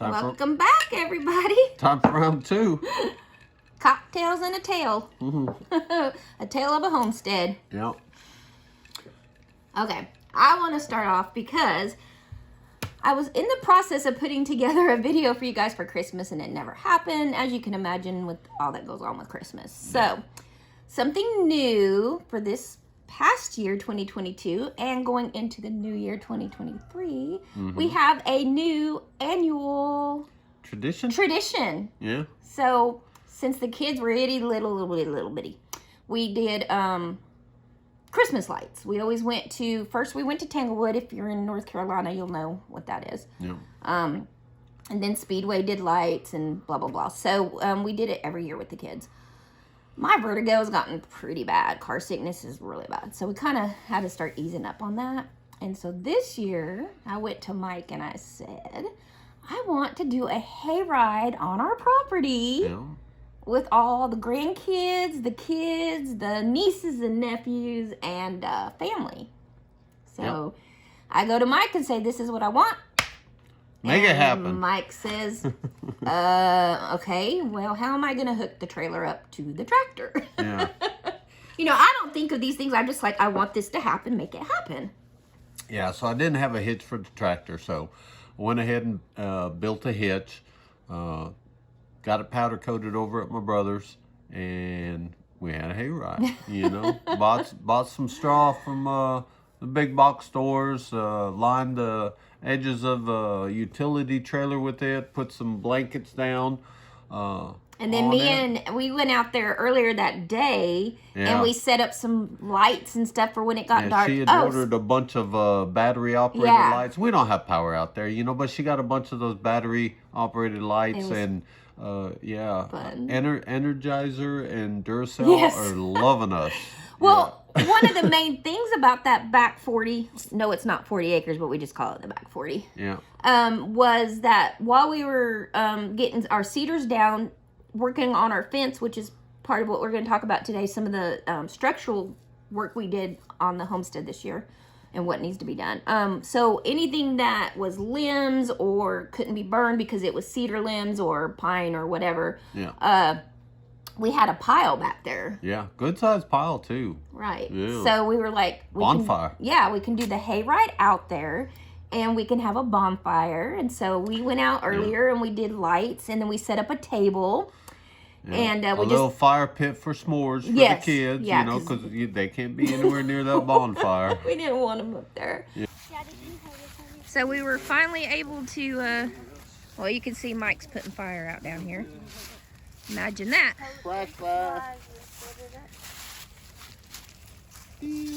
Welcome back, everybody. Time for round 2. Cocktails and a tale. A tale of a homestead. Yep. Okay, I want to start off because I was in the process of putting together a video for you guys for Christmas and it never happened, as you can imagine with all that goes on with Christmas. So, something new for this past year, 2022, and going into the new year, 2023, we have a new annual tradition. Yeah. So, since the kids were little bitty, we did Christmas lights. We always went to, first we went to Tanglewood. If you're in North Carolina, you'll know what that is. Yeah. And then Speedway did lights and blah, blah, blah. So, we did it every year with the kids. My vertigo has gotten pretty bad. Car sickness is really bad. So we kind of had to start easing up on that. And so this year, I went to Mike and I said, I want to do a hayride on our property with all the grandkids, the kids, the nieces and nephews, and family. So I go to Mike and say, this is what I want. Make it happen. Mike says, okay, well, how am I going to hook the trailer up to the tractor? Yeah. You know, I don't think of these things. I'm just like, I want this to happen, make it happen. Yeah, so I didn't have a hitch for the tractor, so I went ahead and built a hitch, got it powder coated over at my brother's, and we had a hayride, you know. bought some straw from the big box stores, lined the edges of a utility trailer with it, put some blankets down. And then we went out there earlier that day, and we set up some lights and stuff for when it got dark. She had ordered a bunch of battery-operated lights. We don't have power out there, you know, but she got a bunch of those battery-operated lights, and Energizer and Duracell are loving us. Well, one of the main things about that back 40, no, it's not 40 acres, but we just call it the back 40. Yeah. Was that while we were getting our cedars down, working on our fence, which is part of what we're going to talk about today, some of the structural work we did on the homestead this year and what needs to be done. So anything that was limbs or couldn't be burned because it was cedar limbs or pine or whatever, we had a pile back there. Yeah, good sized pile too. Right. Yeah. So we were like, bonfire. We can do the hayride out there and we can have a bonfire. And so we went out earlier and we did lights and then we set up a table. Yeah. And a little fire pit for s'mores for the kids, you know, because they can't be anywhere near that bonfire. We didn't want them up there. Yeah. So we were finally able to, well, you can see Mike's putting fire out down here. Imagine that.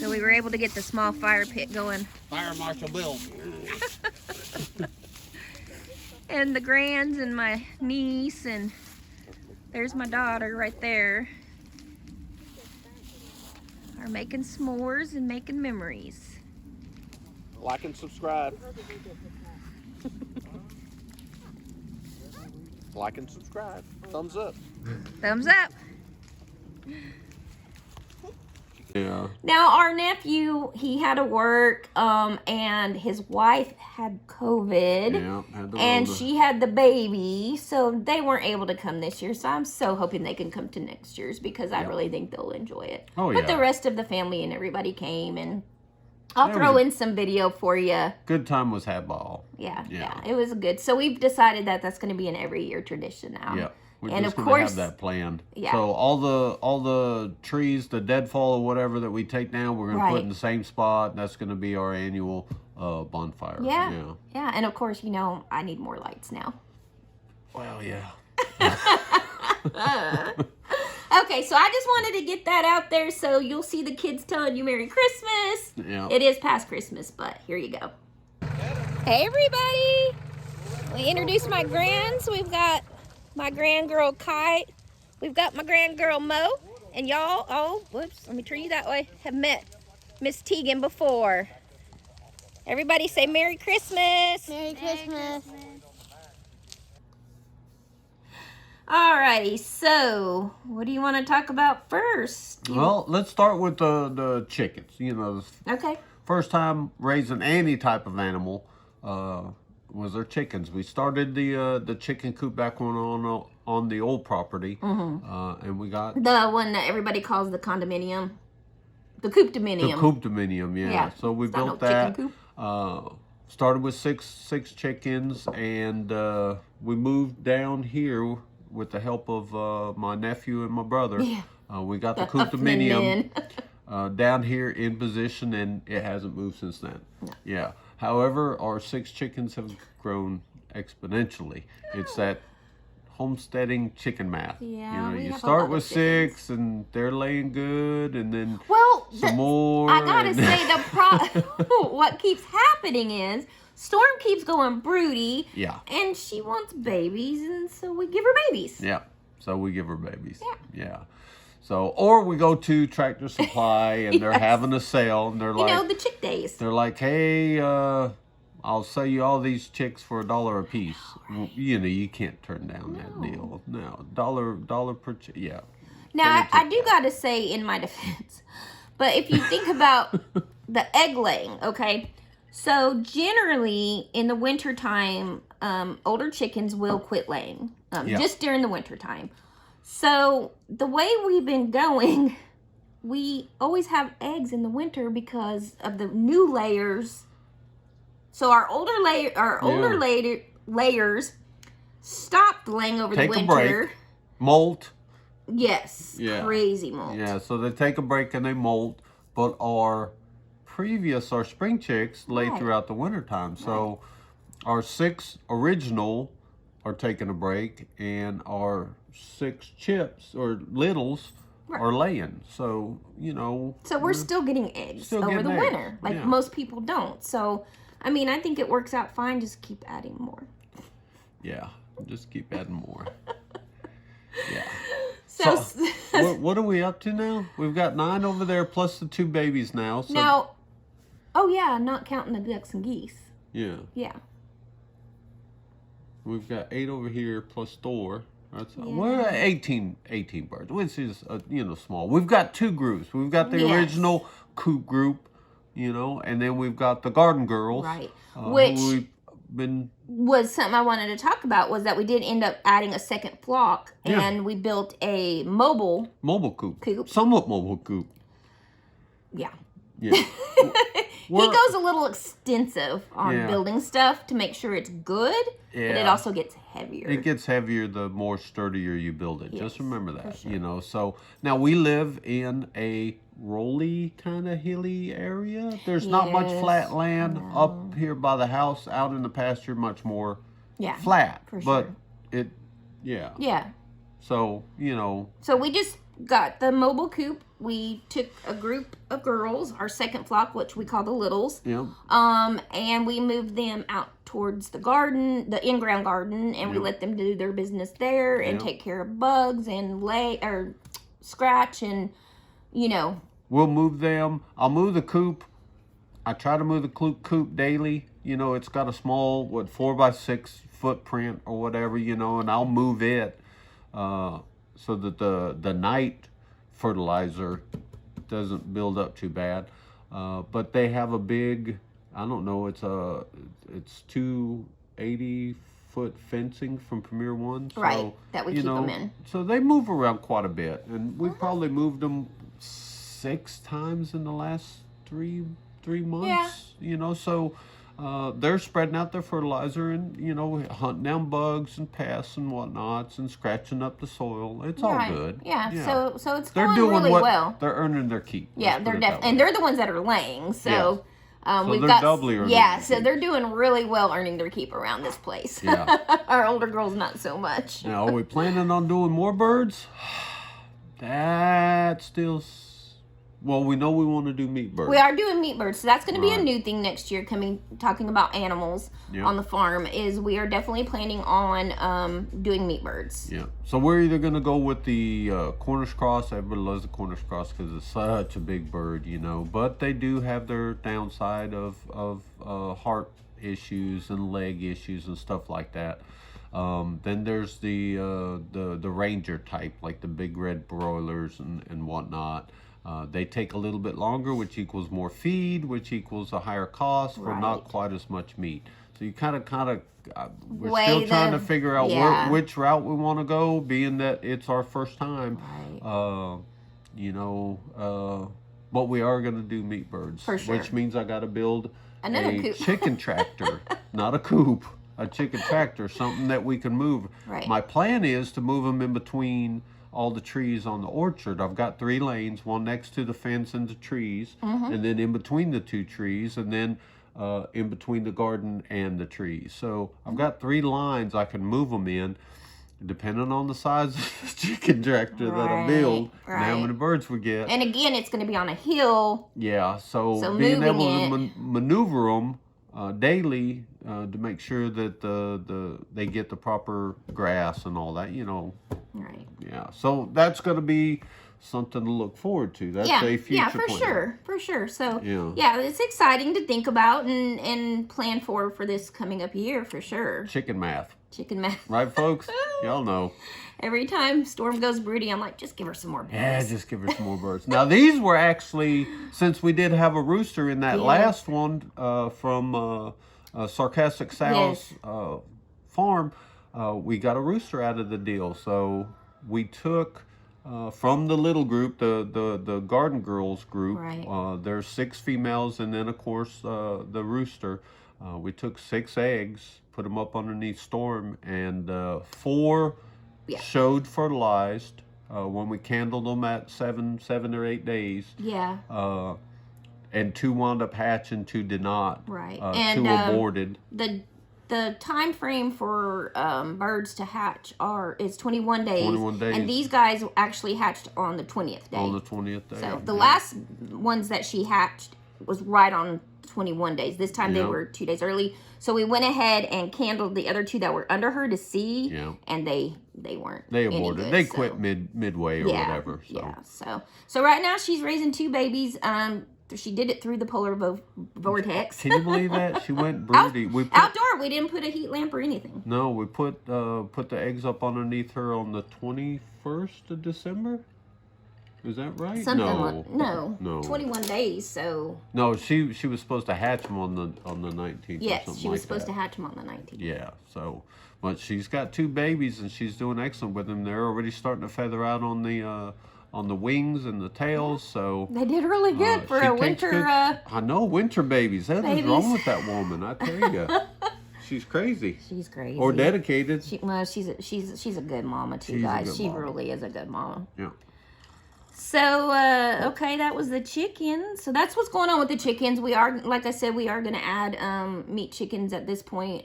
So we were able to get the small fire pit going. Fire Marshal Bill. And the grands and my niece, and there's my daughter right there, are making s'mores and making memories. Like and subscribe. Like and subscribe. Thumbs up. Thumbs up. Yeah. Now our nephew, he had to work, and his wife had COVID, and she had the baby, so they weren't able to come this year. So I'm so hoping they can come to next year's because I really think they'll enjoy it. But the rest of the family and everybody came, and I'll throw in some video for you. Good time was had by all. Yeah, it was good. So we've decided that that's going to be an every year tradition now. Yeah. We're just going to have that planned. Yeah. So all the trees, the deadfall or whatever that we take down, we're going to put in the same spot. That's going to be our annual bonfire. Yeah. And of course, you know, I need more lights now. Well, yeah. Okay, so I just wanted to get that out there so you'll see the kids telling you Merry Christmas. Yeah. It is past Christmas, but here you go. Hey, everybody. We introduced my grands. We've got my grand girl Kite. We've got my grand girl Mo. And y'all, whoops, let me turn you that way, have met Miss Tegan before. Everybody say Merry Christmas. Merry Christmas. Alrighty, so what do you want to talk about first? Well, let's start with the chickens. You know, okay. First time raising any type of animal. was our chickens. We started the chicken coop back on the old property, and we got the one that everybody calls the condominium, the coop-dominium. the coop-dominium. Yeah. So we it's not built no that. chicken coop. Started with six chickens, and we moved down here with the help of my nephew and my brother. Yeah. We got the Huffman coop-dominium men. down here in position, and it hasn't moved since then. No. Yeah. However, our 6 chickens have grown exponentially. It's that homesteading chicken math. Yeah, we you have a start lot with of chickens. 6, and they're laying good, and then Well, some more. I gotta and- say what keeps happening is Storm keeps going broody. Yeah. And she wants babies, and so we give her babies. Yeah. So we give her babies. Yeah. Yeah. So, or we go to Tractor Supply and they're Yes. having a sale, and they're You like, know, the chick days. they're like, hey, I'll sell you all these chicks for $1 a piece. Well, you can't turn down that deal. No, dollar per chick. Yeah. Now, So we I do gotta say in my defense, but if you think about the egg laying, okay? So generally in the wintertime, older chickens will quit laying, Yeah. just during the wintertime. So the way we've been going, we always have eggs in the winter because of the new layers. So our older layers stopped laying over Take the a winter. break. Molt. Yes, Yeah. crazy molt. Yeah, so they take a break and they molt, but our spring chicks lay Right. throughout the wintertime. So our 6 original are taking a break, and our 6 chips or littles are laying. So, So we're still getting eggs Still over getting the eggs, winter, like yeah. most people don't. So, I mean, I think it works out fine. Just keep adding more. yeah, just keep adding more. Yeah. So, What are we up to now? We've got 9 over there plus the 2 babies now. So, now, oh yeah, not counting the ducks and geese. yeah, Yeah. we've got 8 over here plus Thor. We're at 18 birds, which is small. We've got 2 groups. We've got the Yes. original coop group, and then we've got the garden girls, Right. who Which we've been was something I wanted to talk about, was that we did end up adding a second flock, Yeah. and we built a mobile. mobile coop, Coop. somewhat mobile coop. Yeah. Yeah, He goes a little extensive on Yeah. building stuff to make sure it's good, but it Yeah. also gets heavier. It gets heavier the more sturdier you build it. Yes, Just remember for that, sure. So now we live in a rolly kind of hilly area. There's not much Yes, flat land no. up here by the house. Out in the pasture, much more Yeah. flat. for But sure. Yeah. So, So we just got the mobile coop. We took a group of girls, our second flock, which we call the littles, yeah. and we moved them out towards the garden, the in-ground garden, and we Yep. let them do their business there and Yep. take care of bugs and scratch and We'll move them. I'll move the coop. I try to move the coop daily. It's got a small, 4x6 footprint or whatever, and I'll move it so that the night fertilizer doesn't build up too bad. But they have a big, I don't know, it's 280-foot fencing from Premier One. So, right, that we keep them in. So they move around quite a bit, and we've probably moved them 6 times in the last three months. So they're spreading out their fertilizer and hunting down bugs and pests and whatnots and scratching up the soil. It's all Right. good. Yeah. So it's They're going doing really what well. they're earning their keep. Yeah, Let's they're put it that definitely, and way. they're the ones that are laying. So, Yes. So we've they're got doubly earning yeah. their So keep. they're doing really well earning their keep around this place. Yeah. Our older girls not so much. Now, are we planning on doing more birds? That's still. Well, we know we want to do meat birds. We are doing meat birds, so that's going to be a Right. new thing next year. Talking about animals Yeah. on the farm, is we are definitely planning on doing meat birds. Yeah. So we're either going to go with the Cornish cross. Everybody loves the Cornish cross because it's such a big bird, But they do have their downside of heart issues and leg issues and stuff like that. Then there's the Ranger type, like the big red broilers and whatnot. They take a little bit longer, which equals more feed, which equals a higher cost for Right. not quite as much meat. So you kind of, we're Weigh still trying the- to figure out yeah. which route we want to go, being that it's our first time. Right. You know, but we are going to do meat birds, For sure. which means I got to build Another a coop. chicken tractor, not a coop, a chicken tractor, something that we can move. Right. My plan is to move them in between all the trees on the orchard. I've got 3 lanes, one next to the fence and the trees, and then in between the 2 trees, and then in between the garden and the trees. So I've got 3 lines I can move them in, depending on the size of the chicken tractor that I build and how many birds we get. And again, it's going to be on a hill. Yeah, so being moving able it. to maneuver them daily to make sure that they get the proper grass and all that, you know. Right. Yeah, so that's going to be something to look forward to. That's a future plan. For sure. So Yeah. it's exciting to think about and plan for this coming up year for sure. Chicken math. Chicken math. Right, folks? Y'all know. Every time Storm goes broody, I'm like, just give her some more birds. Yeah, just give her some more birds. Now, these were actually, since we did have a rooster in that last one from Sarcastic Sal's farm, we got a rooster out of the deal. So we took from the little group, the Garden Girls group, there's 6 females, and then, of course, the rooster. We took 6 eggs, put them up underneath Storm, and 4 showed fertilized when we candled them at 7 or 8 days. Yeah. And 2 wound up hatching, 2 did not. Right. 2 aborted. The time frame for birds to hatch is 21 days. 21 days. And these guys actually hatched on the 20th day. On the 20th day. So the last ones that she hatched was right on 21 days. This time they were 2 days early. So we went ahead and candled the other 2 that were under her to see. Yeah. And they weren't. They aborted. Good, they quit midway or whatever. So. Yeah. So right now she's raising 2 babies. She did it through the polar vortex. Can you believe that? She went broody. Outdoor. We didn't put a heat lamp or anything. No, we put the eggs up underneath her on the 21st of December. Is that right? No. 21 days. So. No, she was supposed to hatch them on the 19th. Yes, she was supposed to hatch them on the 19th. Yeah. So, but she's got 2 babies and she's doing excellent with them. They're already starting to feather out on the wings and the tails. So they did really good for a winter. I know, winter babies. What is wrong with that woman? I tell you. She's crazy. She's crazy. Or dedicated. She's a good mama too, guys. She really is a good mama. Yeah. So, okay, that was the chicken. So that's what's going on with the chickens. We are, like I said, we are going to add meat chickens at this point.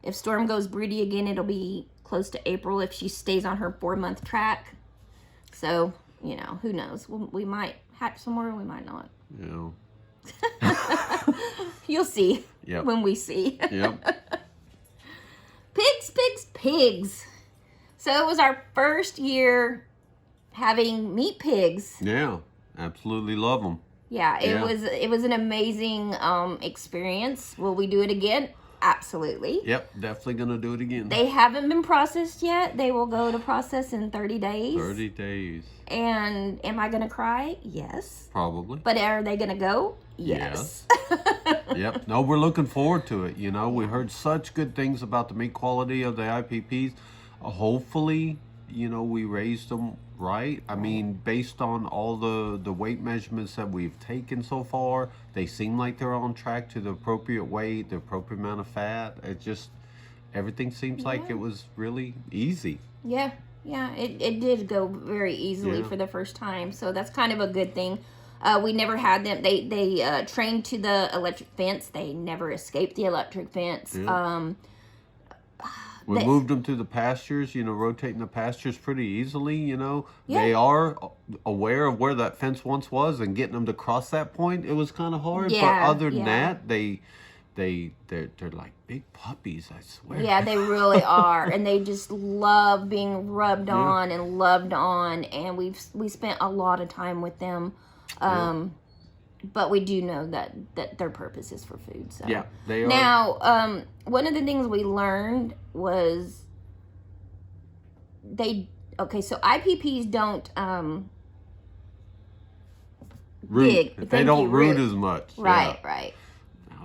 If Storm goes broody again, it'll be close to April if she stays on her 4-month track. So, you know, who knows? We might hatch somewhere, we might not. Yeah. You'll see when we see. Yep. Pigs. So it was our first year having meat pigs. Yeah, absolutely love them. Yeah, it was an amazing experience. Will we do it again? Absolutely. Yep, definitely gonna do it again. They haven't been processed yet. They will go to process in 30 days. 30 days. And am I gonna cry? Yes. Probably. But are they gonna go? Yes. Yep. No, we're looking forward to it. You know, we heard such good things about the meat quality of the IPPs. Hopefully, you know, we raised them right. I mean, based on all the weight measurements that we've taken so far, they seem like they're on track to the appropriate weight, the appropriate amount of fat. It just, everything seems like it was really easy. Yeah, it did go very easily for the first time. So that's kind of a good thing. We never had them. They trained to the electric fence. They never escaped the electric fence. Yeah. We moved them to the pastures, you know, rotating the pastures pretty easily, you know. Yeah. They are aware of where that fence once was, and getting them to cross that point, it was kind of hard. Yeah, but other than that, they're like big puppies, I swear. Yeah, they really are. And they just love being rubbed on and loved on. And we spent a lot of time with them. But we do know that their purpose is for food. So. Yeah, they are. Now, one of the things we learned was so IPPs don't root. They don't root as much. Right.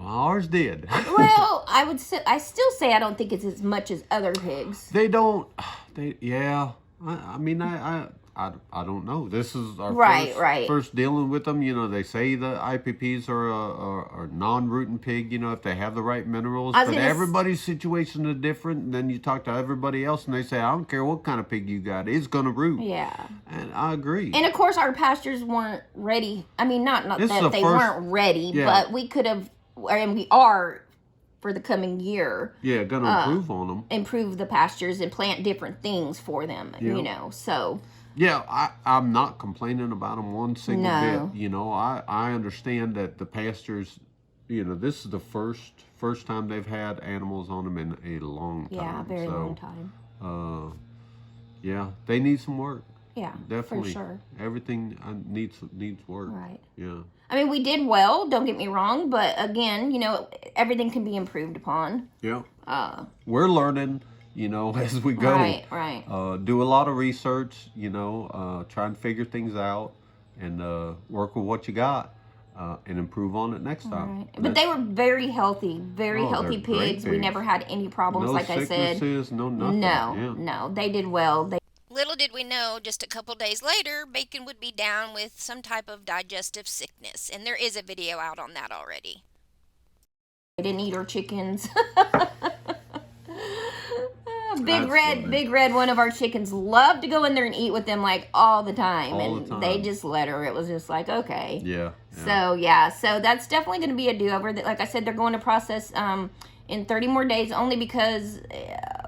Ours did. Well, I still say I don't think it's as much as other pigs. They don't. Yeah. I mean, I don't know. This is our first dealing with them. You know, they say the IPPs are non-rooting pig. You know, if they have the right minerals. But everybody's situation is different. And then you talk to everybody else, and they say, I don't care what kind of pig you got, it's gonna root. Yeah. And I agree. And of course, our pastures weren't ready. I mean, not that they weren't ready, but we could have, and we are. For the coming year. Yeah, gonna improve on them. Improve the pastures and plant different things for them, you know, so. Yeah, I'm not complaining about them one single bit. You know, I understand that the pastures, you know, this is the first time they've had animals on them in a long time. Yeah, very long time. Yeah, they need some work. Yeah, definitely. For sure. Everything needs work. Right. Yeah. I mean, we did well, don't get me wrong, but again, you know, everything can be improved upon. Yeah. We're learning, you know, as we go. Right. Do a lot of research, you know, try and figure things out and work with what you got and improve on it next time. Right. But they were very healthy healthy pigs. We never had any problems, like I said. No nothing. No, they did well. Little did we know, just a couple days later, Bacon would be down with some type of digestive sickness. And there is a video out on that already. They didn't eat our chickens. Big Red, one of our chickens, loved to go in there and eat with them like all the time. They just let her. It was just like, okay. Yeah. So that's definitely going to be a do-over. Like I said, they're going to process in 30 more days, only because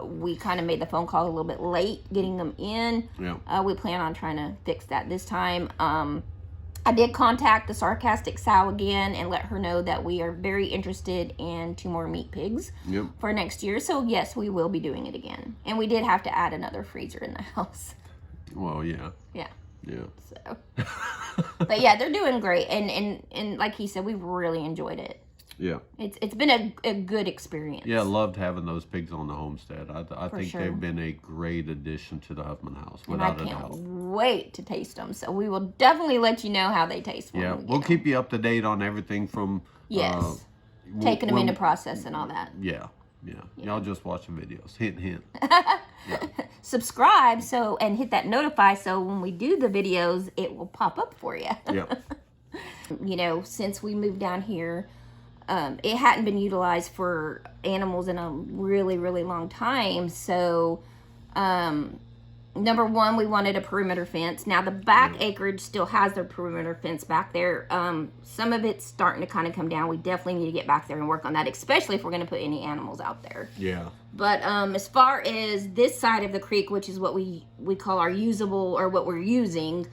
we kind of made the phone call a little bit late getting them in. Yeah. We plan on trying to fix that this time. I did contact the sarcastic sow again and let her know that we are very interested in 2 more meat pigs for next year. So yes, we will be doing it again. And we did have to add another freezer in the house. Well, yeah. Yeah. Yeah. So, but yeah, they're doing great. And like he said, we've really enjoyed it. Yeah. It's been a good experience. Yeah, I loved having those pigs on the homestead. I think they've been a great addition to the Huffman house, without a doubt. I can't wait to taste them. So we will definitely let you know how they taste. We'll keep you up to date on everything from... taking them into process and all that. Yeah. Y'all just watch the videos. Hint, hint. Subscribe and hit that notify so when we do the videos, it will pop up for you. Yeah. You know, since we moved down here... it hadn't been utilized for animals in a really, really long time. So, number one, we wanted a perimeter fence. Now, the back acreage still has their perimeter fence back there. Some of it's starting to kind of come down. We definitely need to get back there and work on that, especially if we're going to put any animals out there. Yeah. But as far as this side of the creek, which is what we call our usable, or what we're using,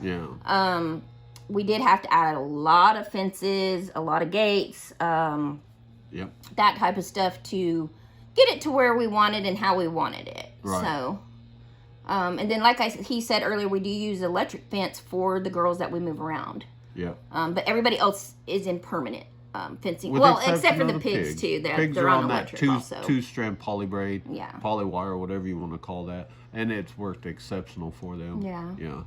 we did have to add a lot of fences, a lot of gates, that type of stuff to get it to where we wanted and how we wanted it. Right. So, and then like he said earlier, we do use electric fence for the girls that we move around. Yeah. But everybody else is in permanent fencing. Well, except for the pigs too. Pigs they're are on that electric also. two-strand poly braid, poly wire, whatever you want to call that, and it's worked exceptional for them. Yeah.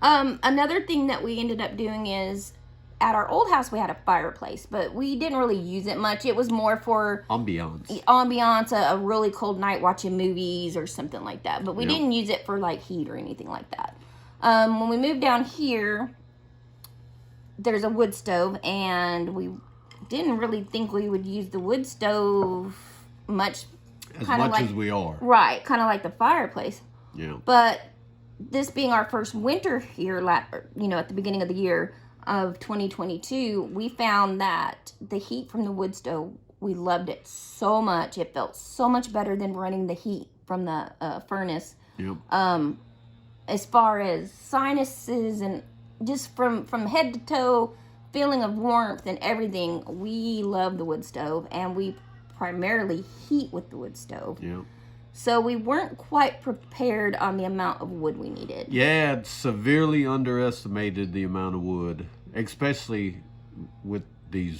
Another thing that we ended up doing is, at our old house we had a fireplace, but we didn't really use it much. It was more for ambiance, a really cold night watching movies or something like that. But we didn't use it for like heat or anything like that. When we moved down here, there's a wood stove, and we didn't really think we would use the wood stove much. As much as we are. Right, kind of like the fireplace. Yeah. But this being our first winter here, at the beginning of the year of 2022, we found that the heat from the wood stove, we loved it so much. It felt so much better than running the heat from the furnace. Yep. As far as sinuses and just from head to toe, feeling of warmth and everything, we love the wood stove, and we primarily heat with the wood stove. Yeah. So we weren't quite prepared on the amount of wood we needed. Yeah, it severely underestimated the amount of wood, especially with the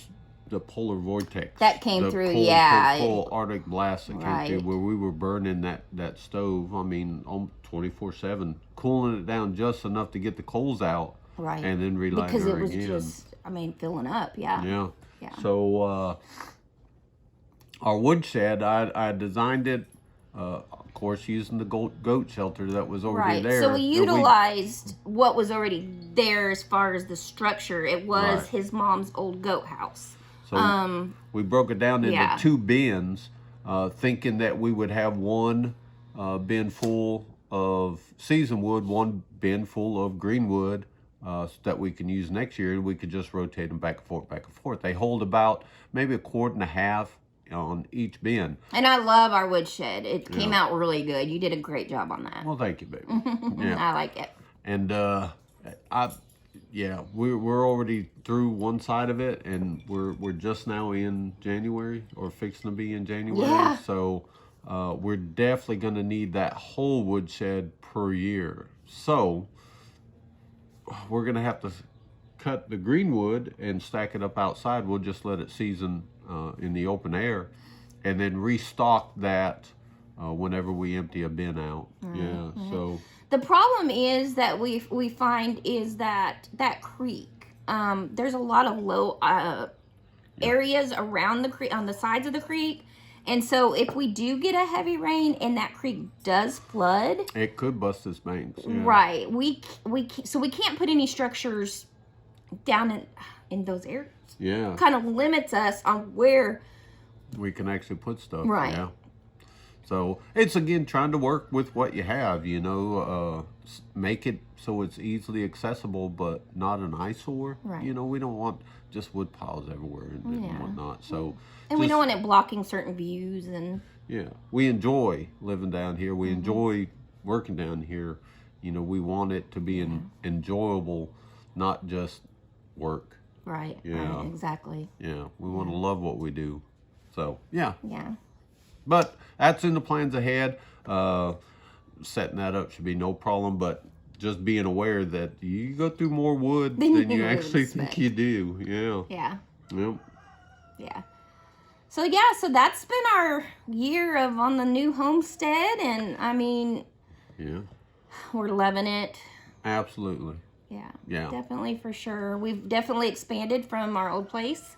polar vortex. That came through, full Arctic blast that came through, where we were burning that stove, 24/7, cooling it down just enough to get the coals out. Right. And then relighting it again. Because it was just, filling up, Yeah. So, Our woodshed, I designed it, of course, using the goat shelter that was already Right. there. So we And utilized what was already there as far as the structure. It was Right. his mom's old goat house. So we broke it down into yeah. 2 bins, thinking that we would have one bin full of season wood, one bin full of green wood that we can use next year, and we could just rotate them back and forth, back and forth. They hold about maybe a quart and a half on each bin. And I love our woodshed. It came Yeah. out really good. You did a great job on that. Well, thank you, baby. I like it. And we're already through one side of it, and we're just now in January, or fixing to be in January. Yeah. So we're definitely going to need that whole woodshed per year. So we're going to have to cut the green wood and stack it up outside. We'll just let it season in the open air, and then restock that whenever we empty a bin out. Yeah. So. The problem is that we find is that creek. There's a lot of low areas around the creek, on the sides of the creek, and so if we do get a heavy rain and that creek does flood, It could bust its banks. Yeah. right? So we can't put any structures down in those areas. Yeah. Kind of limits us on where. We can actually put stuff. Right. Yeah. So it's, again, trying to work with what you have, make it so it's easily accessible, but not an eyesore. Right. We don't want just wood piles everywhere and whatnot. So. And we don't want it blocking certain views and. Yeah, we enjoy living down here. We enjoy working down here. We want it to be enjoyable, not just work. Right. Yeah. Right. Exactly. Yeah, we want to love what we do. So, yeah. Yeah. But that's in the plans ahead. Setting that up should be no problem, but just being aware that you go through more wood than you actually think you do. Yeah. Yeah. Yep. Yeah. So so that's been our year of on the new homestead, and I mean, Yeah. we're loving it. Absolutely. Yeah. Yeah. Definitely, for sure. We've definitely expanded from our old place,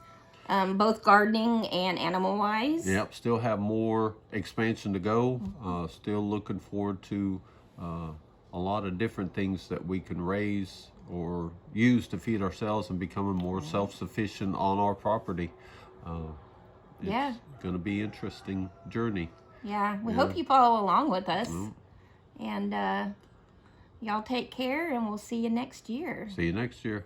both gardening and animal wise. Yep, still have more expansion to go. Still looking forward to a lot of different things that we can raise or use to feed ourselves and becoming more self-sufficient on our property. It's going to be an interesting journey. Yeah. We hope you follow along with us. And y'all take care, and we'll see you next year. See you next year.